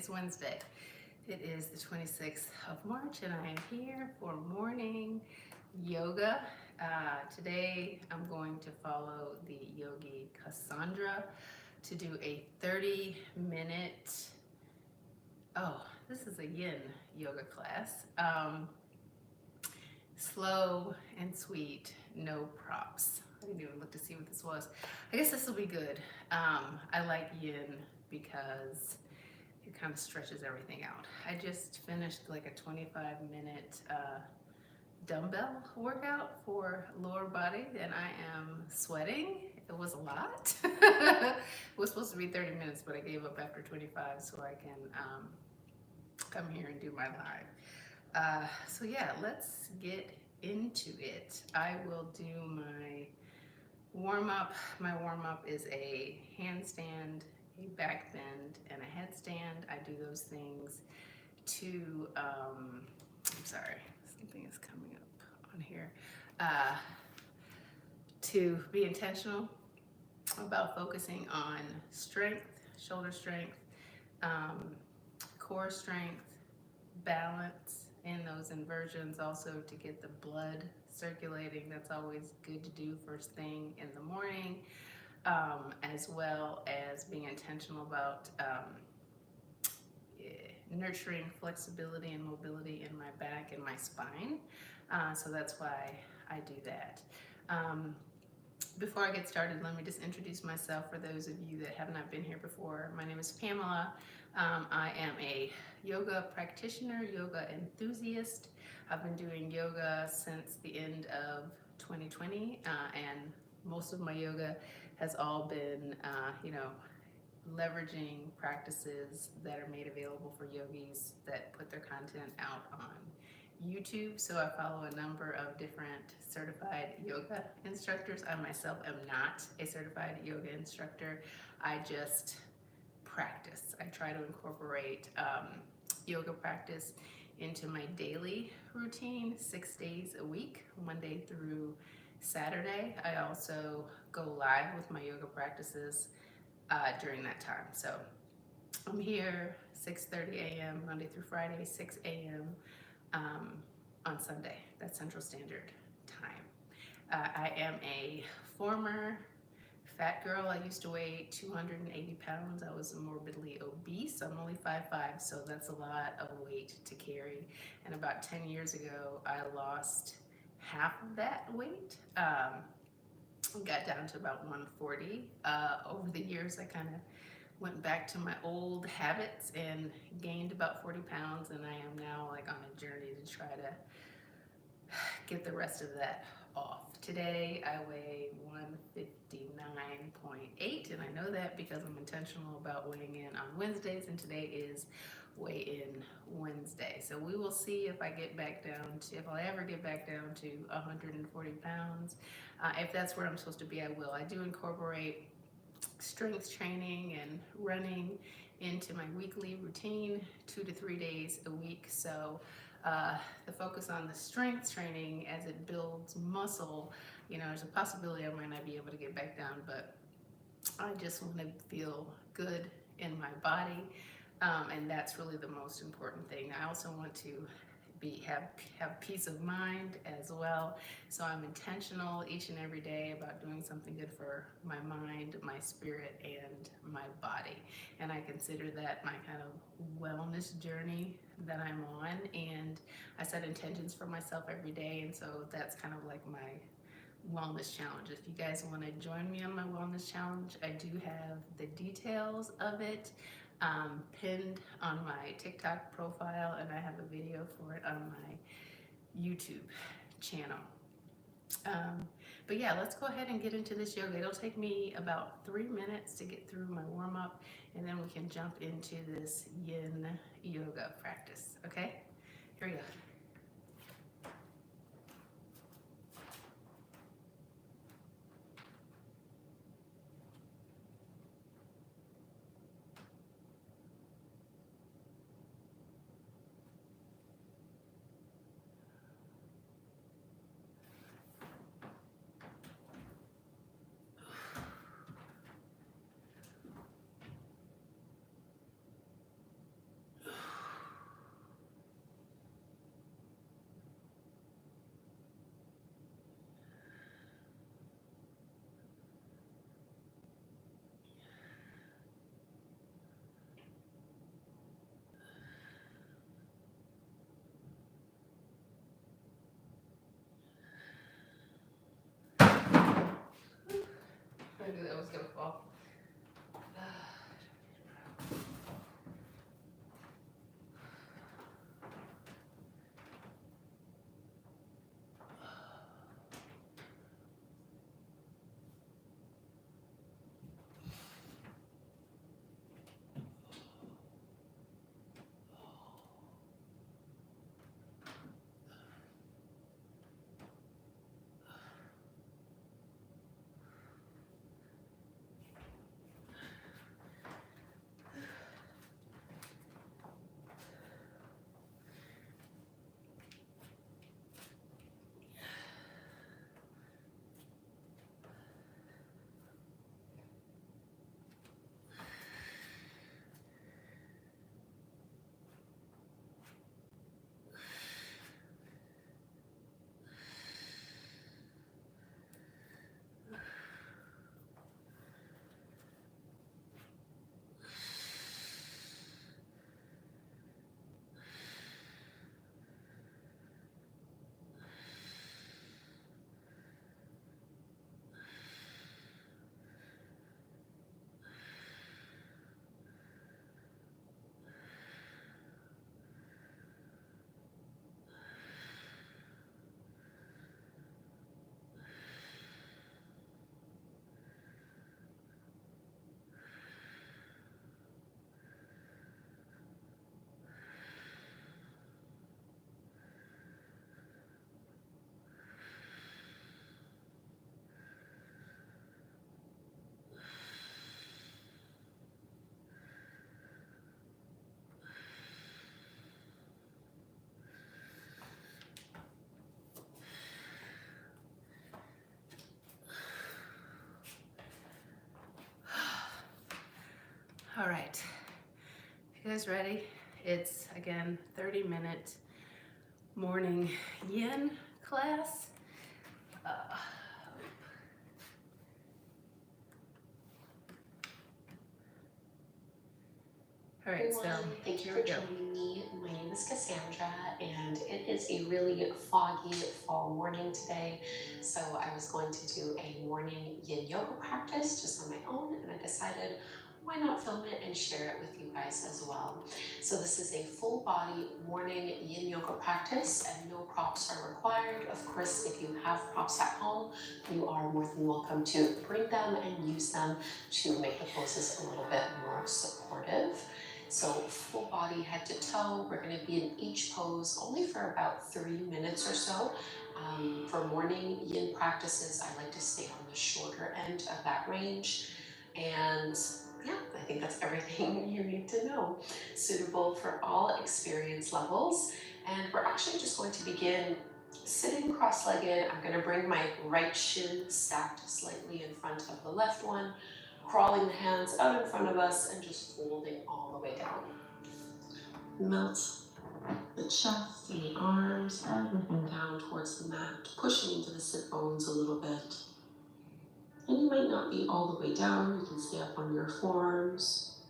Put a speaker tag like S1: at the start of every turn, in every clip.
S1: is Wednesday. It is the 26th of March and I am here for morning yoga. Today I'm going to follow the yogi Cassandra to do a 30-minute, this is a yin yoga class. Slow and sweet, no props. I didn't even look to see what this was. I guess this will be good. I like yin because it kind of stretches everything out. I just finished like a 25-minute dumbbell workout for lower body and I am sweating. It was a lot. It was supposed to be 30 minutes, but I gave up after 25 so I can come here and do my live. So yeah, let's get into it. I will do my warm-up. My warm-up is a handstand, a back bend, and a headstand. I do those things to, I'm sorry, something is coming up on here, to be intentional about focusing on strength, shoulder strength, core strength, balance in those inversions, also to get the blood circulating. That's always good to do first thing in the morning, as well as being intentional about nurturing flexibility and mobility in my back and my spine. So that's why I do that. Before I get started, let me just introduce myself for those of you that have not been here before. My name is Pamela. I am a yoga practitioner, yoga enthusiast. I've been doing yoga since the end of 2020, and most of my yoga has all been, leveraging practices that are made available for yogis that put their content out on YouTube. So I follow a number of different certified yoga instructors. I myself am not a certified yoga instructor. I just practice. I try to incorporate yoga practice into my daily routine 6 days a week, Monday through Saturday. I also go live with my yoga practices during that time. So I'm here 6:30 a.m. Monday through Friday, 6 a.m. On Sunday. That's Central Standard Time. I am a former fat girl. I used to weigh 280 pounds. I was morbidly obese. I'm only 5'5", so that's a lot of weight to carry. And about 10 years ago, I lost half of that weight. Got down to about 140. Over the years, I kind of went back to my old habits and gained about 40 pounds, and I am now like on a journey to try to get the rest of that off. Today I weigh 159.8, and I know that because I'm intentional about weighing in on Wednesdays, and today is weigh-in Wednesday. So we will see if I get back down to, if I'll ever get back down to 140 pounds. If that's where I'm supposed to be, I will. I do incorporate strength training and running into my weekly routine 2 to 3 days a week. So the focus on the strength training as it builds muscle, there's a possibility I might not be able to get back down, but I just want to feel good in my body, and that's really the most important thing. I also want to have peace of mind as well. So I'm intentional each and every day about doing something good for my mind, my spirit, and my body. And I consider that my kind of wellness journey that I'm on. And I set intentions for myself every day. And so that's kind of like my wellness challenge. If you guys want to join me on my wellness challenge, I do have the details of it pinned on my TikTok profile, and I have a video for it on my YouTube channel. But yeah, let's go ahead and get into this yoga. It'll take me about 3 minutes to get through my warm-up, and then we can jump into this yin yoga practice. Okay, here we go. always gonna fall. All right, you guys ready? It's again 30-minute morning yin class. All right, so
S2: thank you for joining me. My name is Cassandra, and it is a really foggy fall morning today. So I was going to do a morning yin yoga practice just on my own, and I decided why not film it and share it with you guys as well. So this is a full body morning yin yoga practice, and no props are required. Of course, if you have props at home, you are more than welcome to bring them and use them to make the poses a little bit more supportive. So full body head to toe. We're going to be in each pose only for about 3 minutes or so. For morning yin practices, I like to stay on the shorter end of that range. And yeah, I think that's everything you need to know. Suitable for all experience levels. And we're actually just going to begin sitting cross-legged. I'm going to bring my right shin stacked slightly in front of the left one, crawling the hands out in front of us and just folding all the way down. Melt the chest and the arms, everything down towards the mat, pushing into the sit bones a little bit. And you might not be all the way down, you can stay up on your forearms.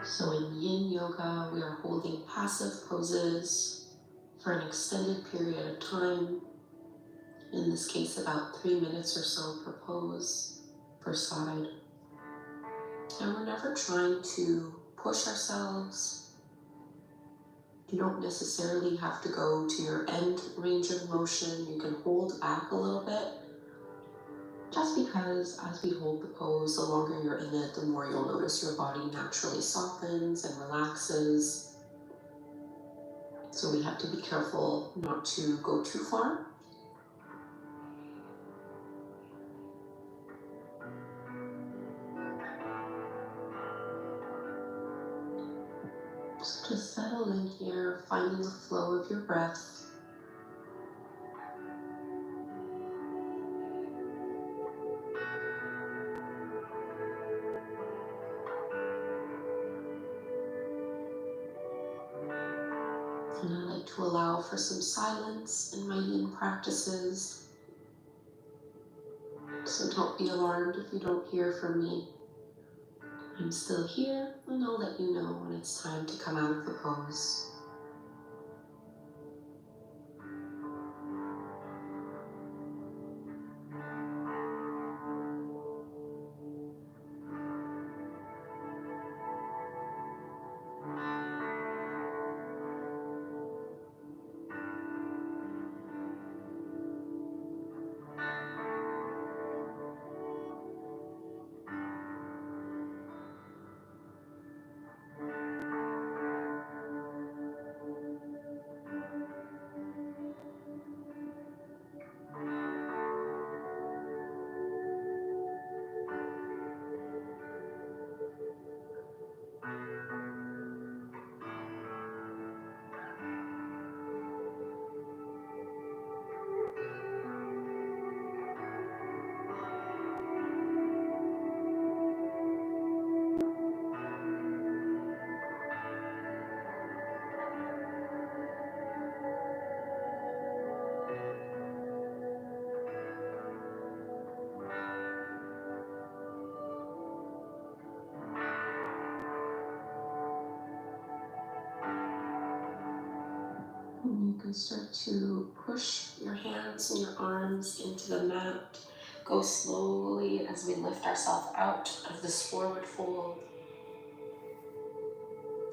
S2: So in yin yoga, we are holding passive poses for an extended period of time. In this case, about 3 minutes or so per pose, per side. And we're never trying to push ourselves. You don't necessarily have to go to your end range of motion. You can hold back a little bit. Just because as we hold the pose, the longer you're in it, the more you'll notice your body naturally softens and relaxes. So we have to be careful not to go too far. So just settle in here, finding the flow of your breath. And I like to allow for some silence in my yin practices. So don't be alarmed if you don't hear from me. I'm still here, and I'll let you know when it's time to come out of the pose. And you can start to push your hands and your arms into the mat. Go slowly as we lift ourselves out of this forward fold.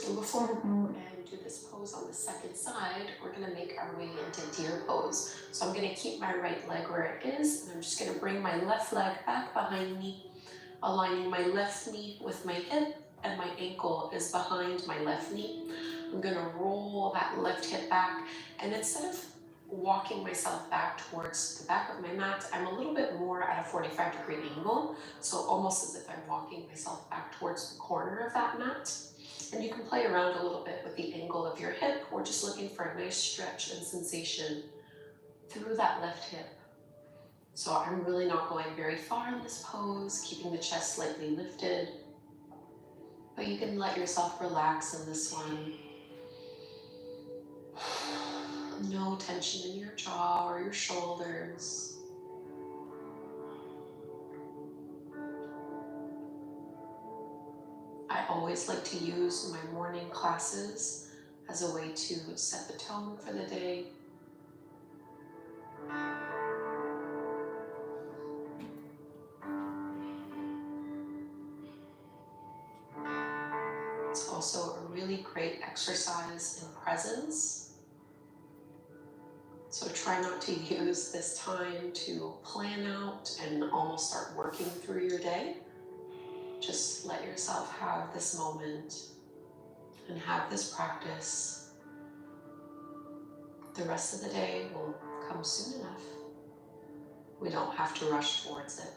S2: And before we go and do this pose on the second side, we're going to make our way into deer pose. So I'm going to keep my right leg where it is, and I'm just going to bring my left leg back behind me, aligning my left knee with my hip, and my ankle is behind my left knee. I'm going to roll that left hip back, and instead of walking myself back towards the back of my mat, I'm a little bit more at a 45-degree angle, so almost as if I'm walking myself back towards the corner of that mat. And you can play around a little bit with the angle of your hip. We're just looking for a nice stretch and sensation through that left hip. So I'm really not going very far in this pose, keeping the chest slightly lifted. But you can let yourself relax in this one. No tension in your jaw or your shoulders. I always like to use my morning classes as a way to set the tone for the day. It's also a really great exercise in presence. So try not to use this time to plan out and almost start working through your day. Just let yourself have this moment and have this practice. The rest of the day will come soon enough. We don't have to rush towards it.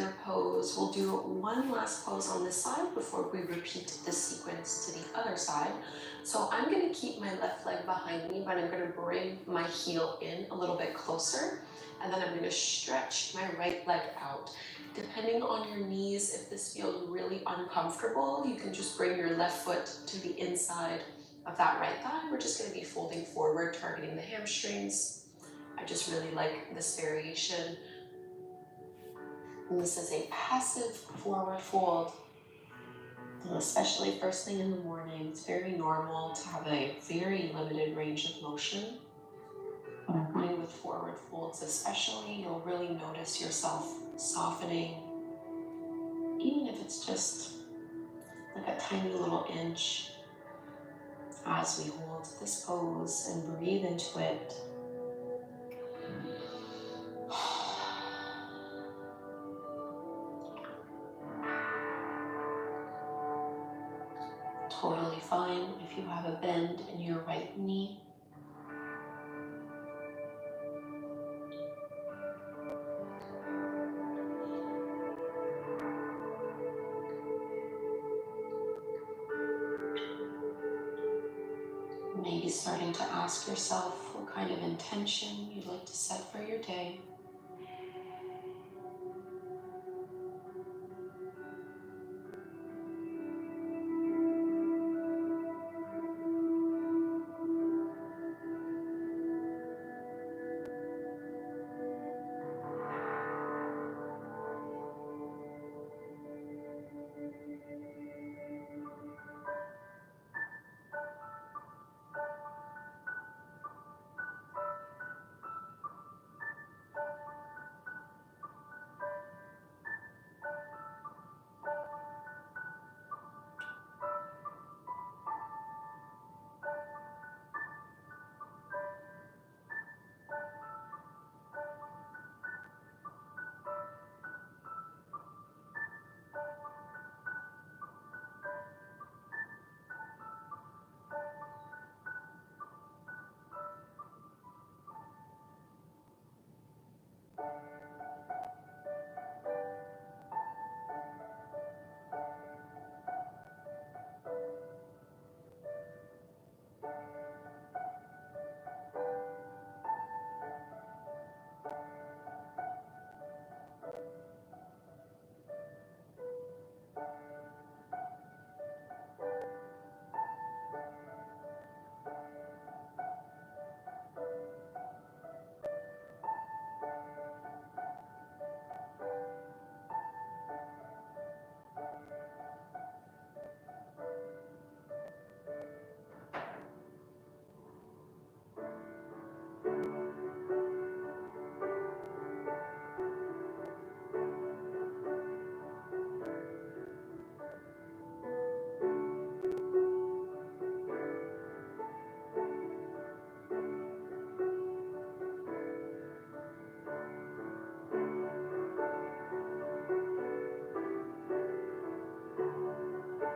S2: either pose. We'll do one last pose on this side before we repeat this sequence to the other side. So I'm gonna keep my left leg behind me, but I'm gonna bring my heel in a little bit closer, and then I'm gonna stretch my right leg out. Depending on your knees, if this feels really uncomfortable, you can just bring your left foot to the inside of that right thigh. We're just gonna be folding forward, targeting the hamstrings. I just really like this variation. And this is a passive forward fold. And especially first thing in the morning, it's very normal to have a very limited range of motion. When I'm playing with forward folds especially, you'll really notice yourself softening, even if it's just like a tiny little inch as we hold this pose and breathe into it. Totally fine if you have a bend in your right knee. Maybe starting to ask yourself what kind of intention you'd like to set for your day.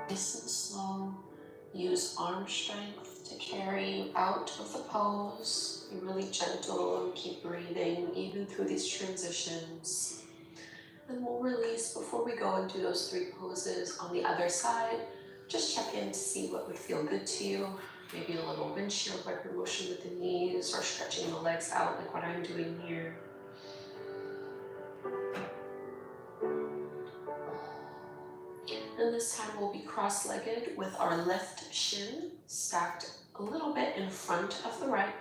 S2: Nice and slow. Use arm strength to carry you out of the pose. Be really gentle and keep breathing even through these transitions. And we'll release before we go and do those three poses on the other side. Just check in to see what would feel good to you. Maybe a little windshield wiper motion with the knees or stretching the legs out like what I'm doing here. And this time we'll be cross-legged with our left shin stacked a little bit in front of the right,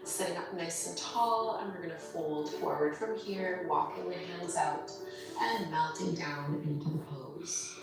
S2: sitting up nice and tall, and we're gonna fold forward from here, walking the hands out and melting down into the pose.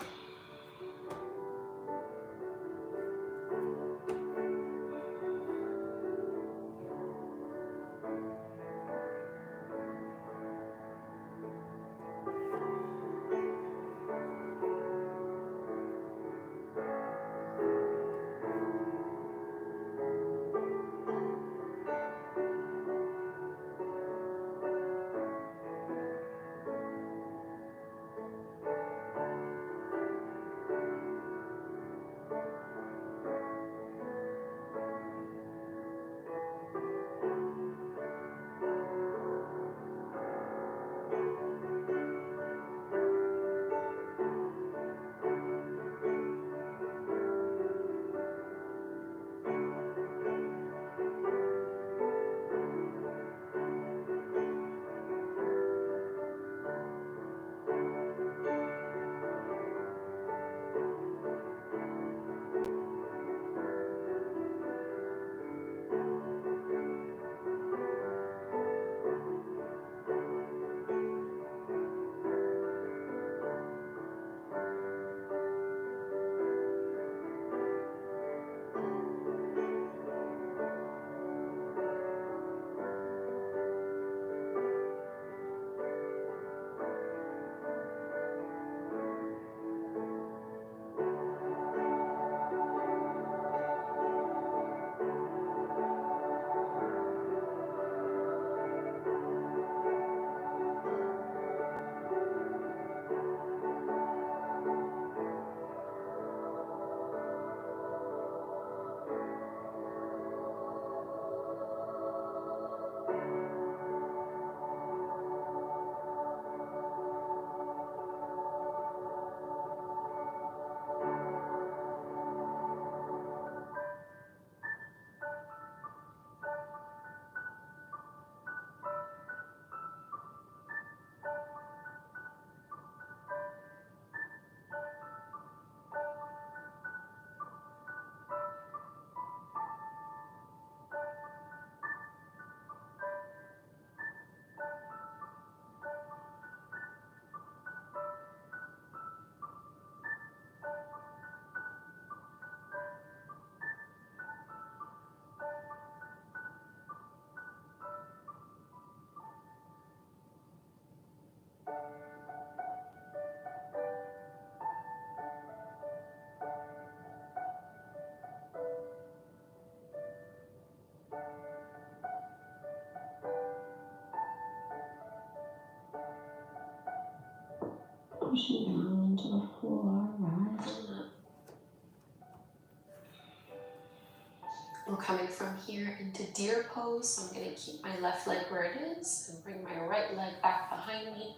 S2: pushing down into the floor, rising up. I'm coming from here into deer pose, so I'm going to keep my left leg where it is and bring my right leg back behind me,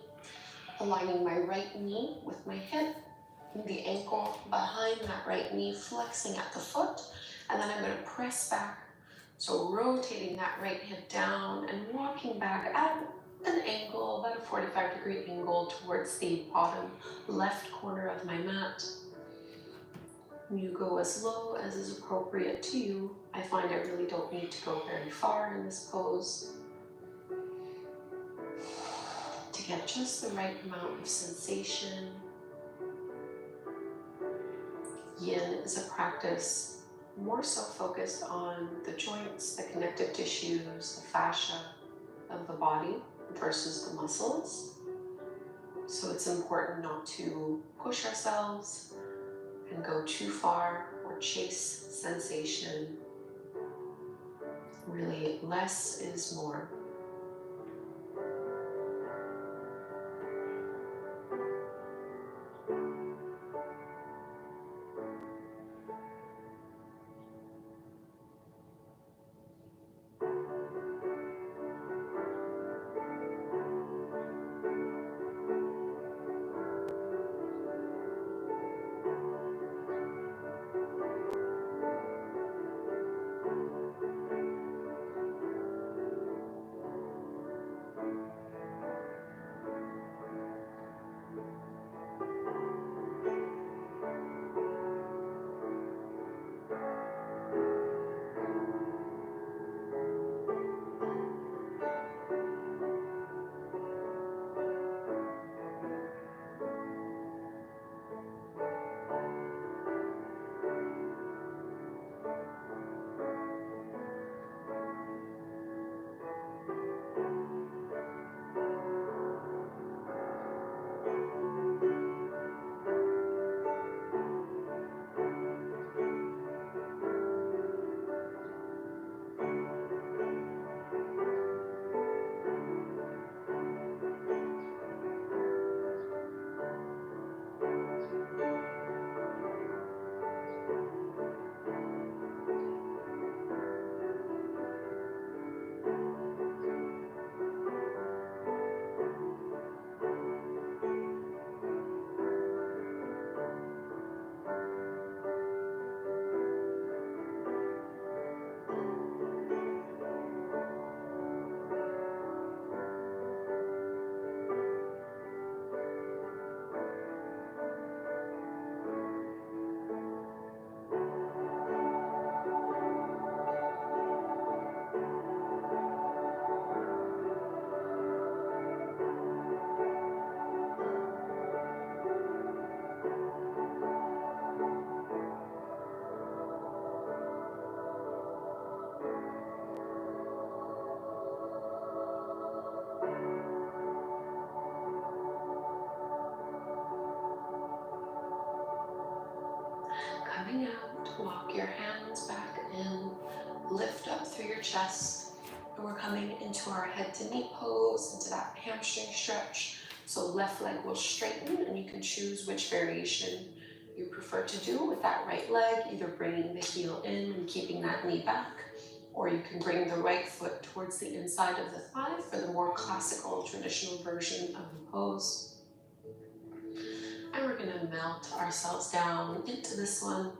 S2: aligning my right knee with my hip, the ankle behind that right knee, flexing at the foot, and then I'm going to press back. So rotating that right hip down and walking back at an angle, about a 45-degree angle towards the bottom left corner of my mat. You go as low as is appropriate to you. I find I really don't need to go very far in this pose to get just the right amount of sensation. Yin is a practice more so focused on the joints, the connective tissues, the fascia of the body versus the muscles. So it's important not to push ourselves and go too far or chase sensation. Really, less is more. Coming out, walk your hands back in, lift up through your chest, and we're coming into our head to knee pose, into that hamstring stretch. So left leg will straighten, and you can choose which variation you prefer to do with that right leg, either bringing the heel in and keeping that knee back, or you can bring the right foot towards the inside of the thigh for the more classical, traditional version of the pose. And we're going to melt ourselves down into this one.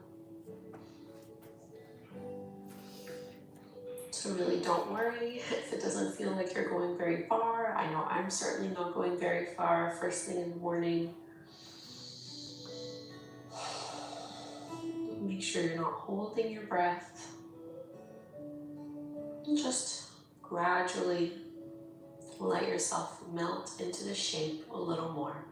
S2: So really don't worry if it doesn't feel like you're going very far. I know I'm certainly not going very far first thing in the morning. Make sure you're not holding your breath. And just gradually let yourself melt into the shape a little more.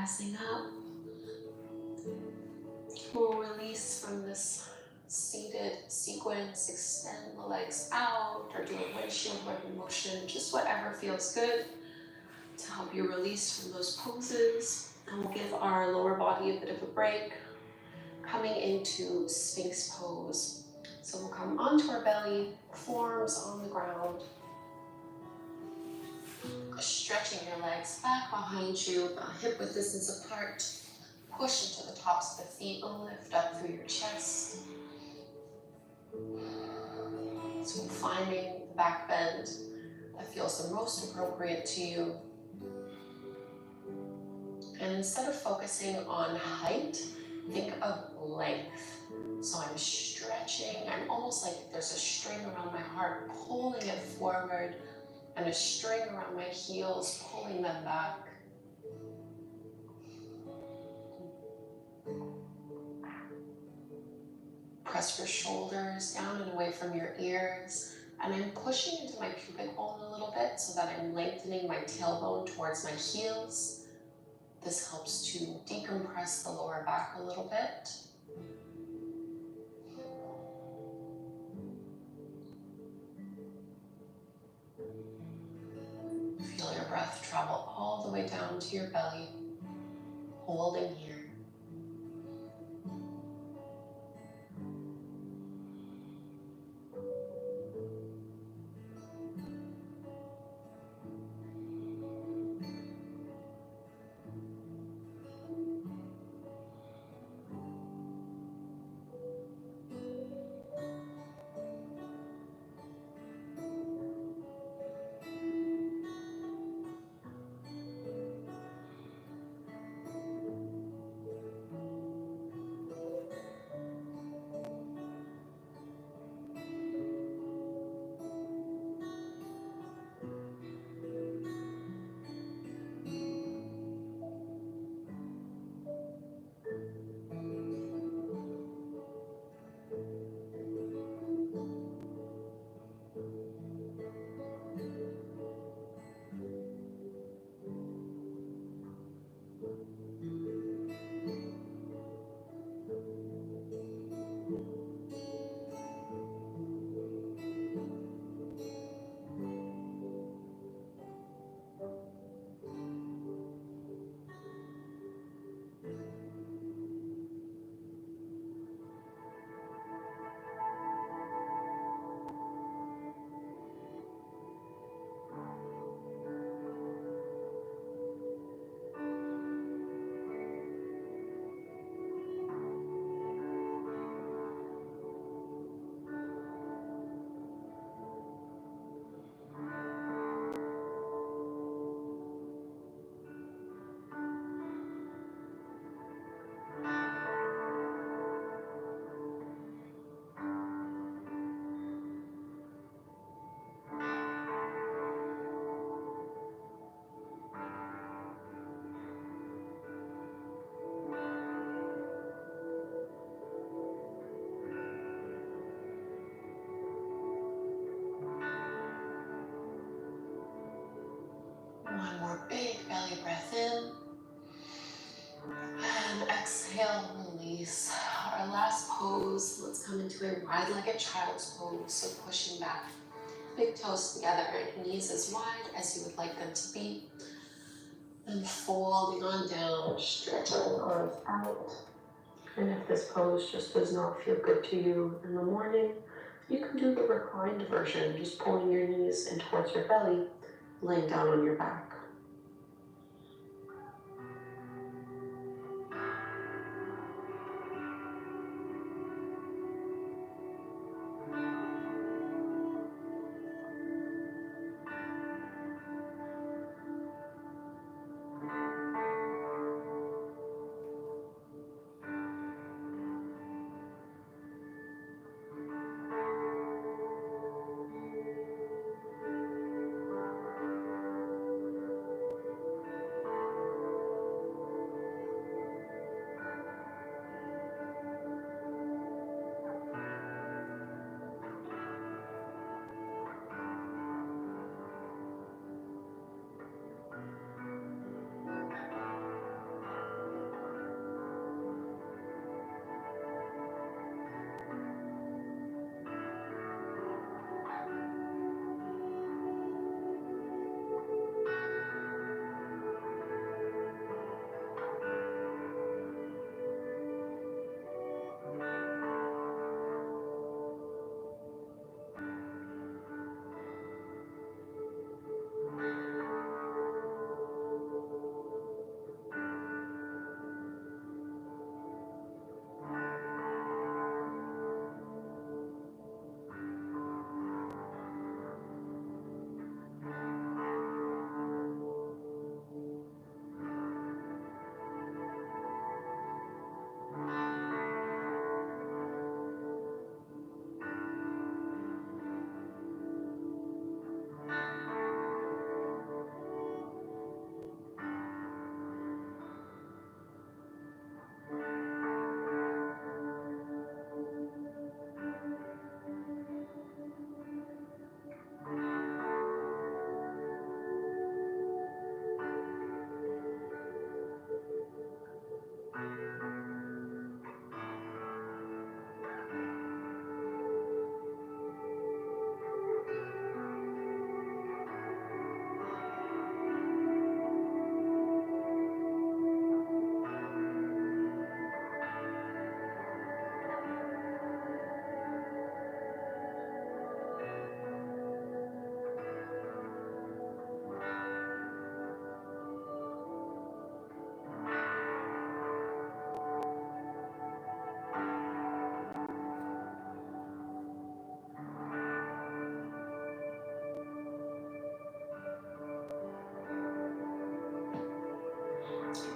S2: pressing up. We'll release from this seated sequence, extend the legs out or do a windshield wiper motion, just whatever feels good to help you release from those poses. And we'll give our lower body a bit of a break, coming into Sphinx pose. So we'll come onto our belly, forearms on the ground, stretching your legs back behind you, about hip width distance apart. Push into the tops of the feet, lift up through your chest. So finding the back bend that feels the most appropriate to you. And instead of focusing on height, think of length. So I'm stretching, I'm almost like there's a string around my heart, pulling it forward, and a string around my heels, pulling them back. Press your shoulders down and away from your ears. And I'm pushing into my pubic bone a little bit so that I'm lengthening my tailbone towards my heels. This helps to decompress the lower back a little bit. Feel your breath travel all the way down to your belly, holding here. One more big belly breath in. And exhale, release. Our last pose, let's come into a wide-legged child's pose. So pushing back, big toes together, knees as wide as you would like them to be. And folding on down, stretching the arms out. And if this pose just does not feel good to you in the morning, you can do the reclined version, just pulling your knees in towards your belly, laying down on your back.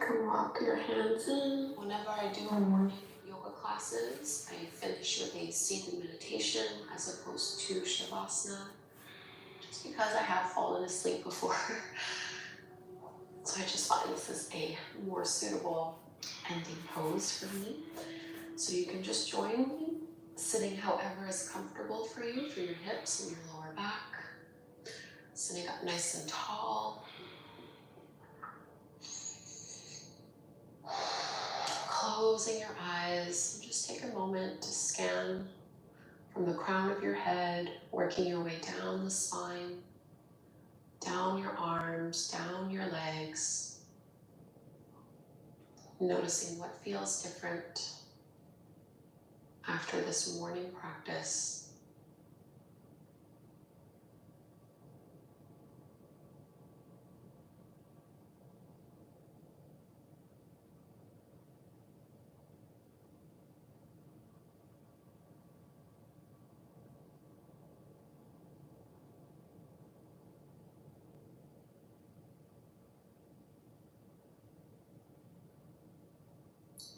S2: can walk your hands in. Whenever I do morning yoga classes, I finish with a seated meditation as opposed to Shavasana, just because I have fallen asleep before. So I just find this is a more suitable ending pose for me. So you can just join me, sitting however is comfortable for you, for your hips and your lower back. Sitting up nice and tall. Closing your eyes, and just take a moment to scan from the crown of your head, working your way down the spine, down your arms, down your legs, noticing what feels different after this morning practice.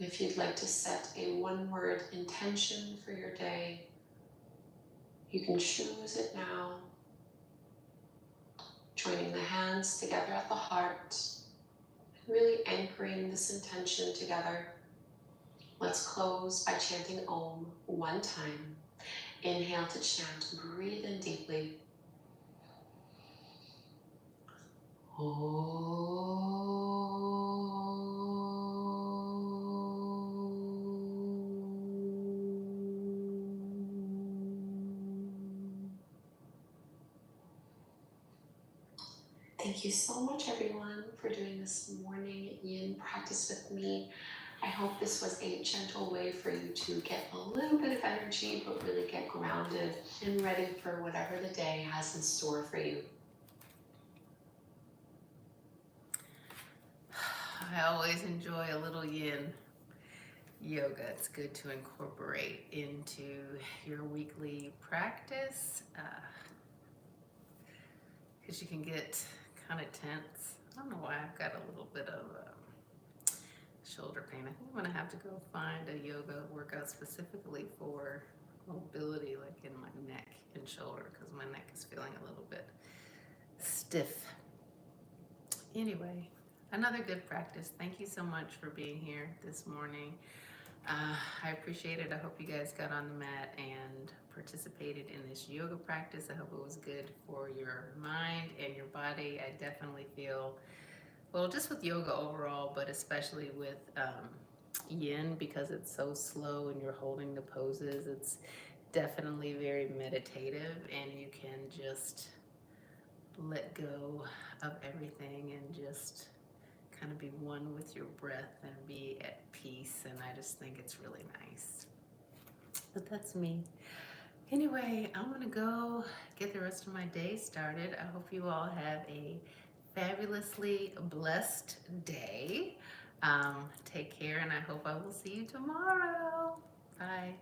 S2: If you'd like to set a one-word intention for your day, you can choose it now, joining the hands together at the heart, and really anchoring this intention together. Let's close by chanting Om one time. Inhale to chant, breathe in deeply. Thank you so much, everyone, for doing this morning yin practice with me. I hope this was a gentle way for you to get a little bit of energy, but really get grounded and ready for whatever the day has in store for you.
S1: I always enjoy a little yin yoga. It's good to incorporate into your weekly practice because you can get kind of tense. I don't know why I've got a little bit of shoulder pain. I think I'm gonna have to go find a yoga workout specifically for mobility, like in my neck and shoulder, because my neck is feeling a little bit stiff. Anyway, another good practice. Thank you so much for being here this morning. I appreciate it. I hope you guys got on the mat and participated in this yoga practice. I hope it was good for your mind and your body. I definitely feel, well, just with yoga overall, but especially with yin, because it's so slow and you're holding the poses, it's definitely very meditative, and you can just let go of everything and just kind of be one with your breath and be at peace. And I just think it's really nice. But that's me. Anyway, I'm gonna go get the rest of my day started. I hope you all have a fabulously blessed day. Take care, and I hope I will see you tomorrow. Bye.